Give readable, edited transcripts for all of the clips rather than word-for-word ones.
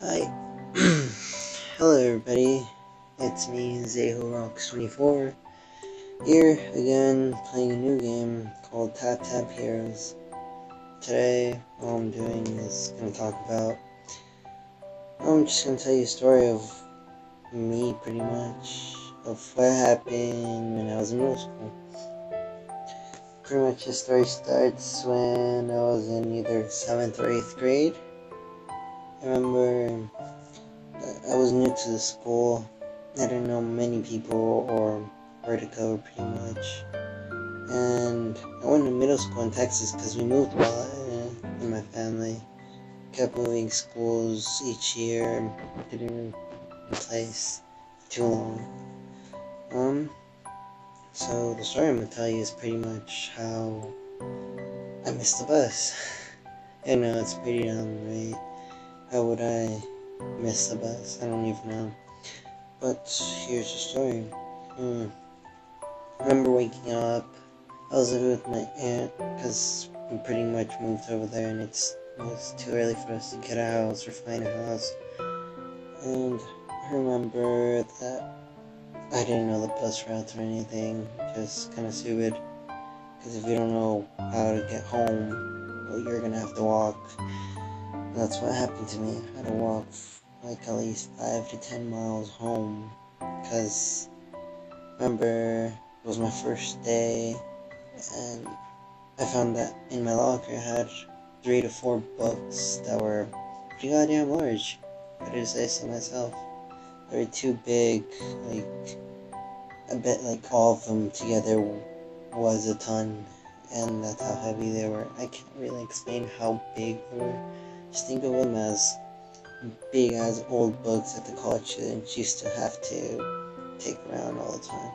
Hi. Hello everybody, it's me, ZahoRocks24, here again playing a new game called Tap Tap Heroes. Today, all I'm doing is going to talk about, I'm just going to tell you a story of me pretty much, of what happened when I was in middle school. Pretty much the story starts when I was in either 7th or 8th grade. I remember I was new to the school. I didn't know many people or where to go pretty much. And I went to middle school in Texas because we moved a lot in my family. Kept moving schools each year. Didn't really place too long. So the story I'm going to tell you is pretty much how I missed the bus. I know it's pretty dumb, right? How would I miss the bus? I don't even know. But here's the story. I remember waking up. I was living with my aunt because we pretty much moved over there and it was too early for us to get a house or find a house. And I remember that I didn't know the bus routes or anything. Just kind of stupid. Because if you don't know how to get home, well, you're gonna have to walk. And that's what happened to me. I had to walk like at least 5 to 10 miles home. Because remember, it was my first day, and I found that in my locker I had 3 to 4 books that were pretty goddamn large. I did say so myself. They were too big, like, I bet like all of them together was a ton, and that's how heavy they were. I can't really explain how big they were. Just think of them as big as old books that the college students used to have to take around all the time.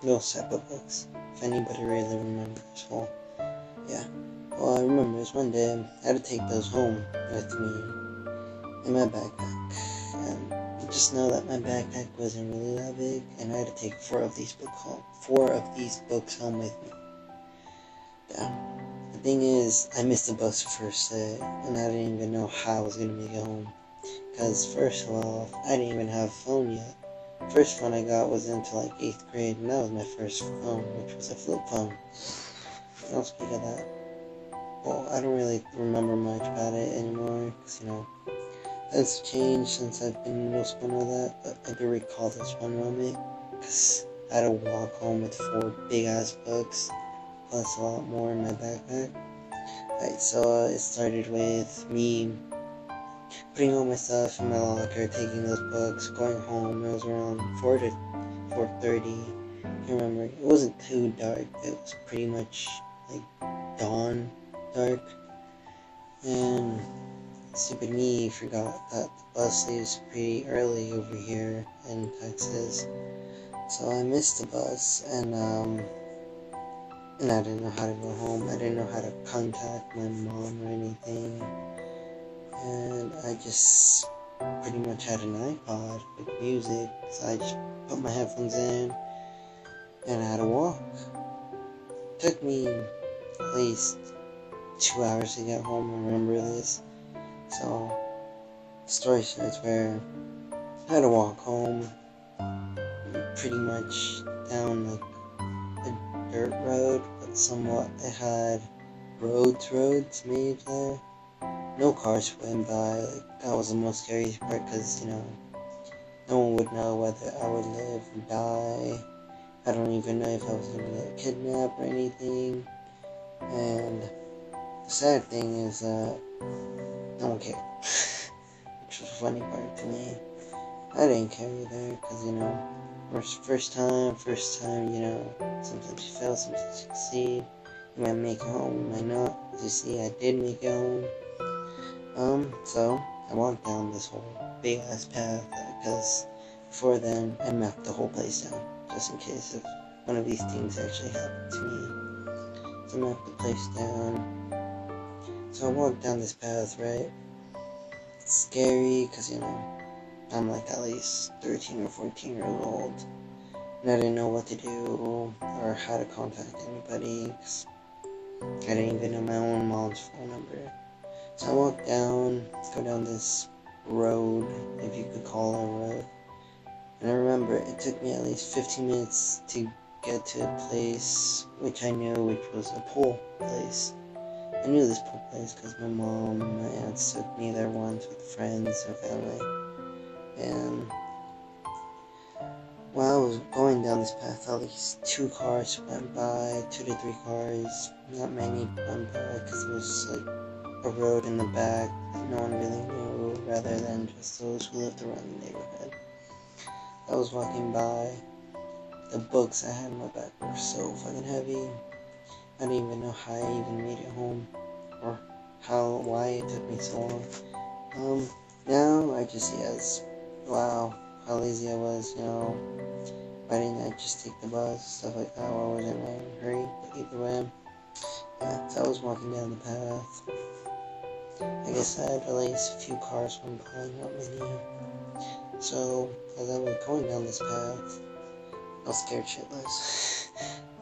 Those type of books, if anybody really remembers. Well, yeah. Well, I remember this one day I had to take those home with me in my backpack, and just know that my backpack wasn't really that big, and I had to take 4 of these books home with me. Yeah. The thing is, I missed the bus the first day, and I didn't even know how I was gonna make it home. Because first of all, I didn't even have a phone yet. First phone I got was into like 8th grade, and that was my first phone, which was a flip phone. Don't speak of that. Well, I don't really remember much about it anymore, because, that's changed since I've been in middle school and all that, but I do recall this one moment, because I had to walk home with 4 big-ass books, plus a lot more in my backpack. Alright, so it started with me putting all my stuff in my locker, taking those books, going home. It was around 4 to 4:30. I remember it wasn't too dark. It was pretty much like dawn dark. And stupid me forgot that the bus leaves pretty early over here in Texas. So I missed the bus, and I didn't know how to go home. I didn't know how to contact my mom or anything. And I just pretty much had an iPod with music, so I just put my headphones in, and I had to walk. It took me at least 2 hours to get home, I remember this. So, the story starts where I had to walk home, pretty much down like a dirt road, but somewhat it had roads made there. No cars went by. Like, that was the most scary part, because, no one would know whether I would live or die. I don't even know if I was going to get kidnapped or anything. And the sad thing is that no one cared. Which was a funny part to me. I didn't care either, because, first time, sometimes you fail, sometimes you succeed. You might make it home, you might not. As you see, I did make it home. So I walked down this whole big ass path, because before then I mapped the whole place down, just in case if one of these things actually happened to me. So I mapped the place down. So I walked down this path, right? It's scary, because, I'm like at least 13 or 14 years old, and I didn't know what to do, or how to contact anybody, because I didn't even know my own mom's phone number. So I walked down, go down this road, if you could call it a road. And I remember it took me at least 15 minutes to get to a place which I knew, which was a pool place. I knew this pool place because my mom and my aunts took me there once with friends or family. And while I was going down this path, at least 2 cars went by, 2 to 3 cars, not many went by because it was like a road in the back that no one really knew, rather than just those who lived around the neighborhood. I was walking by, the books I had in my back were so fucking heavy. I didn't even know how I even made it home, or why it took me so long. Now I just see it as, wow, how lazy I was, why didn't I just take the bus, stuff like that, why was I in a hurry, but either way, yeah, so I was walking down the path. Like I said, at least a few cars went by, not many. So, as I was going down this path, I was scared shitless.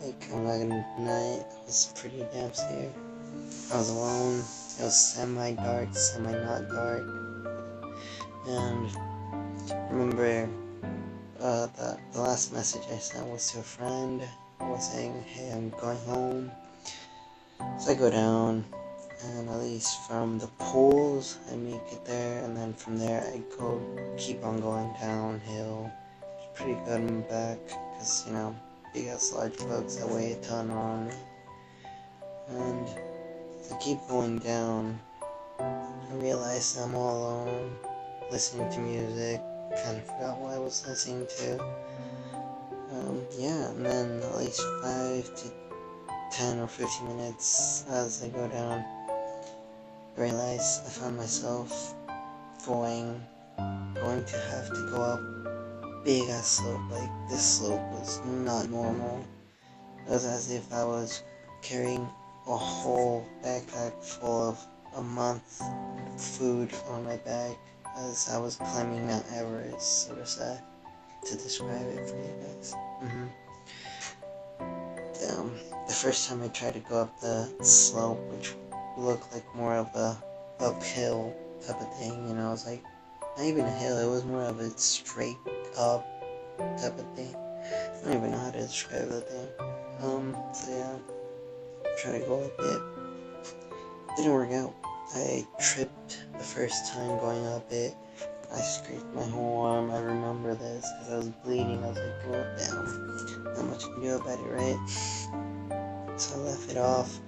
Like, I'm not gonna deny it, I was pretty damn scared. I was alone, it was semi-dark, semi-not dark. And I remember the last message I sent was to a friend. I was saying, hey, I'm going home. So I go down, and at least from the pools, I make it there, and then from there I keep on going downhill. It's pretty good in the back, because, big ass large bugs that weigh a ton on me. And as I keep going down, I realized I'm all alone, listening to music. Kind of forgot what I was listening to. Yeah, and then at least 5 to 10 or 15 minutes as I go down, I realized I found myself going to have to go up big ass slope. Like, this slope was not normal. It was as if I was carrying a whole backpack full of a month food on my back as I was climbing Mount Everest, so to say, to describe it for you guys. The first time I tried to go up the slope, which looked like more of a uphill type of thing, it was like, not even a hill, it was more of a straight up type of thing. I don't even know how to describe that thing. So yeah, try to go up it. Didn't work out. I tripped the first time going up it. I scraped my whole arm. I remember this because I was bleeding. I was like, go up, down. Not much you can do about it, right? So I left it off.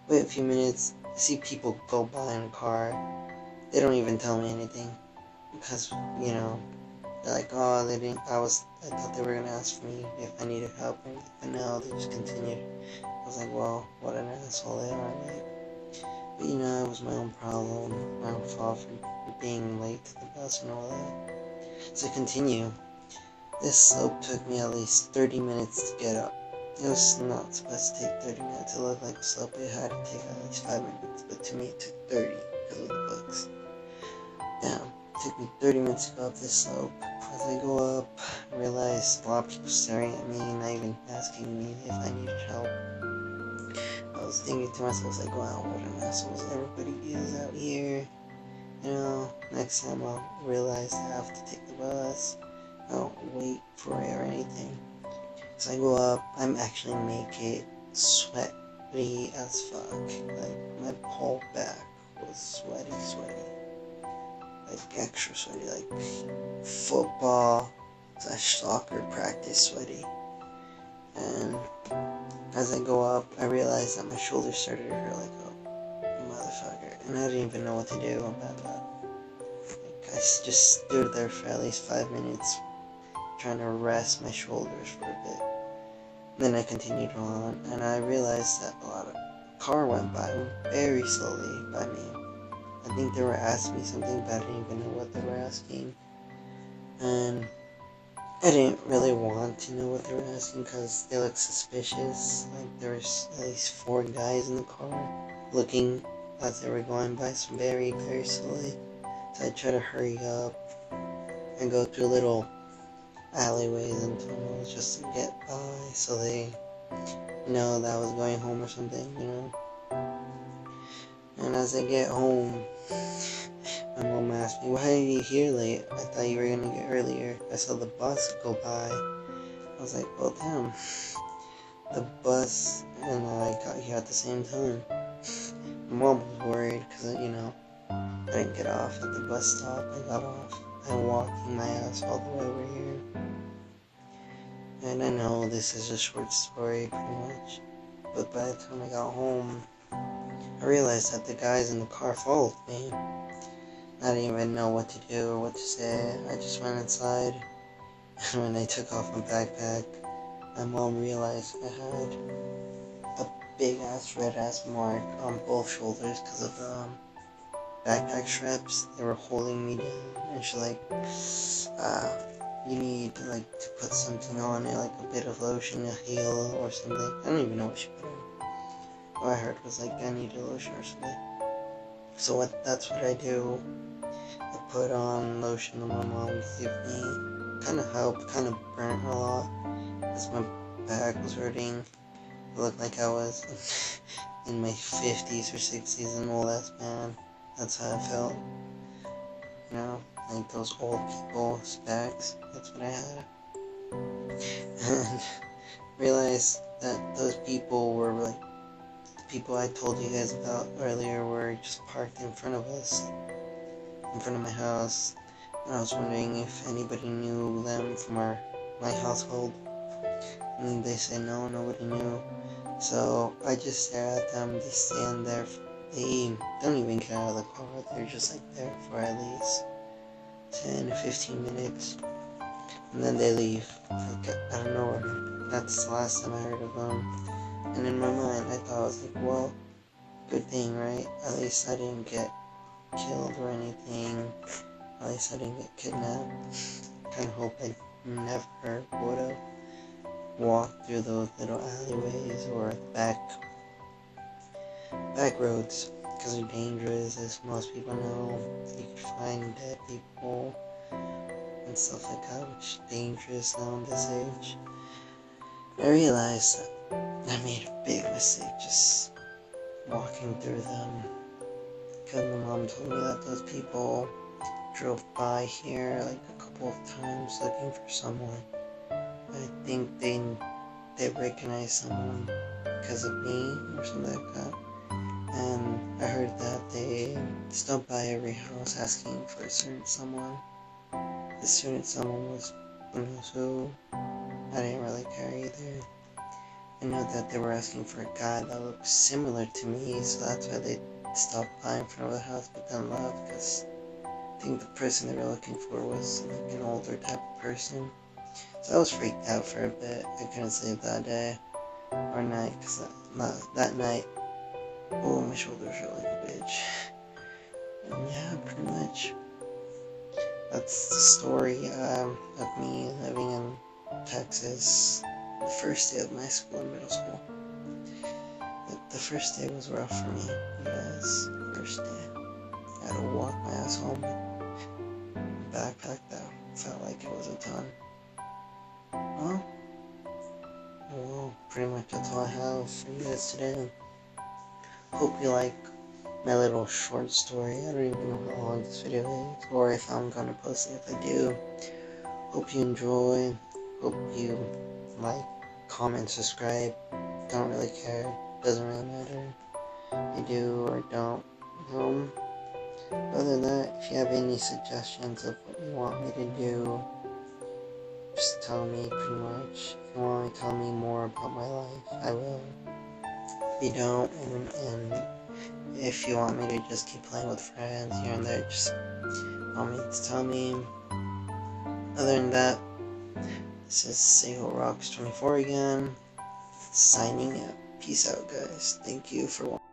Wait a few minutes. I see people go by in a car. They don't even tell me anything because, they're like, oh, they didn't. I thought they were gonna ask me if I needed help or anything, but no, they just continued. I was like, well, what an asshole they are, right? But it was my own problem, my own fault for being late to the bus and all that. So continue. This slope took me at least 30 minutes to get up. It was not supposed to take 30 minutes. It looked like a slope. It had to take at least 5 minutes, but to me it took 30 because of the books. It took me 30 minutes to go up this slope. As I go up, I realized a lot of people staring at me, not even asking me if I needed help. I was thinking to myself, like, wow, what an assholes everybody is out here. Next time I'll realize I have to take the bus. I don't wait for it or anything. So I go up, I'm actually make it sweaty as fuck. Like, my whole back was sweaty. Like, extra sweaty, like football / soccer practice sweaty. And as I go up, I realized that my shoulders started to hurt like a motherfucker, and I didn't even know what to do about that. Like, I just stood there for at least 5 minutes, trying to rest my shoulders for a bit. Then I continued on, and I realized that a lot of car went by very slowly by me. I think they were asking me something, but I didn't even know what they were asking. And I didn't really want to know what they were asking because they looked suspicious. Like, there was at least 4 guys in the car looking as they were going by so very, very slowly. So I tried to hurry up and go through little alleyways and tunnels just to get by so they know that I was going home or something, And as I get home, My mom asked me, "Why are you here late? I thought you were gonna get earlier. I saw the bus go by." I was like, "Well, damn. The bus and I got here at the same time." My mom was worried because, I didn't get off at the bus stop. I got off. I'm walking my ass all the way over here. And I know this is a short story, pretty much. But by the time I got home, I realized that the guys in the car followed me. I didn't even know what to do or what to say. I just went inside. And when I took off my backpack, my mom realized I had a big ass red ass mark on both shoulders because of the backpack straps. They were holding me down, and she's like, you need to put something on it, like a bit of lotion to heal or something. I don't even know what she put on. All I heard was I need a lotion or something. So that's what I do. I put on lotion that my mom gave me. Kind of helped, kind of burnt a lot, because my back was hurting. It looked like I was in my 50s or 60s, an old ass man. That's how I felt. Like those old people's backs. That's what I had. And realized that those people were like the people I told you guys about earlier were just parked in front of us, in front of my house. And I was wondering if anybody knew them from my household. And they said no, nobody knew. So I just stare at them. They stand there. They don't even get out of the car. They're just there for at least 10 to 15 minutes. And then they leave. Out of nowhere. That's the last time I heard of them. And in my mind, I thought, I was like, well, good thing, right? At least I didn't get killed or anything. At least I didn't get kidnapped. Kind of hope I never would have walked through those little alleyways or back roads, because they're dangerous, as most people know. You could find dead people and stuff like that, which is dangerous now in this age. I realized that I made a big mistake just walking through them, because my mom told me that those people drove by here a couple of times looking for someone. I think they recognized someone because of me or something like that. And I heard that they stopped by every house asking for a certain someone. The certain someone was who knows who. I didn't really care either. I know that they were asking for a guy that looked similar to me, so that's why they stopped by in front of the house but then left, because I think the person they were looking for was an older type of person. So I was freaked out for a bit. I couldn't sleep that day or night, because that night, oh, my shoulders hurt like a bitch. And yeah, pretty much, that's the story of me living in Texas. The first day of my school in middle school. The first day was rough for me, because first day, I had to walk my ass home with a backpack that felt like it was a ton. Well, pretty much that's all I have for you guys today. Hope you like my little short story. I don't even know how long this video is, or if I'm gonna post it. If I do, hope you enjoy. Hope you like, comment, subscribe. Don't really care. Doesn't really matter. You do or don't. Other than that, if you have any suggestions of what you want me to do, just tell me, pretty much. If you want to tell me more about my life, I will. If you don't, and if you want me to just keep playing with friends here and there, just tell me. Other than that, this is SayHoRocks24 again, signing out. Peace out, guys. Thank you for watching.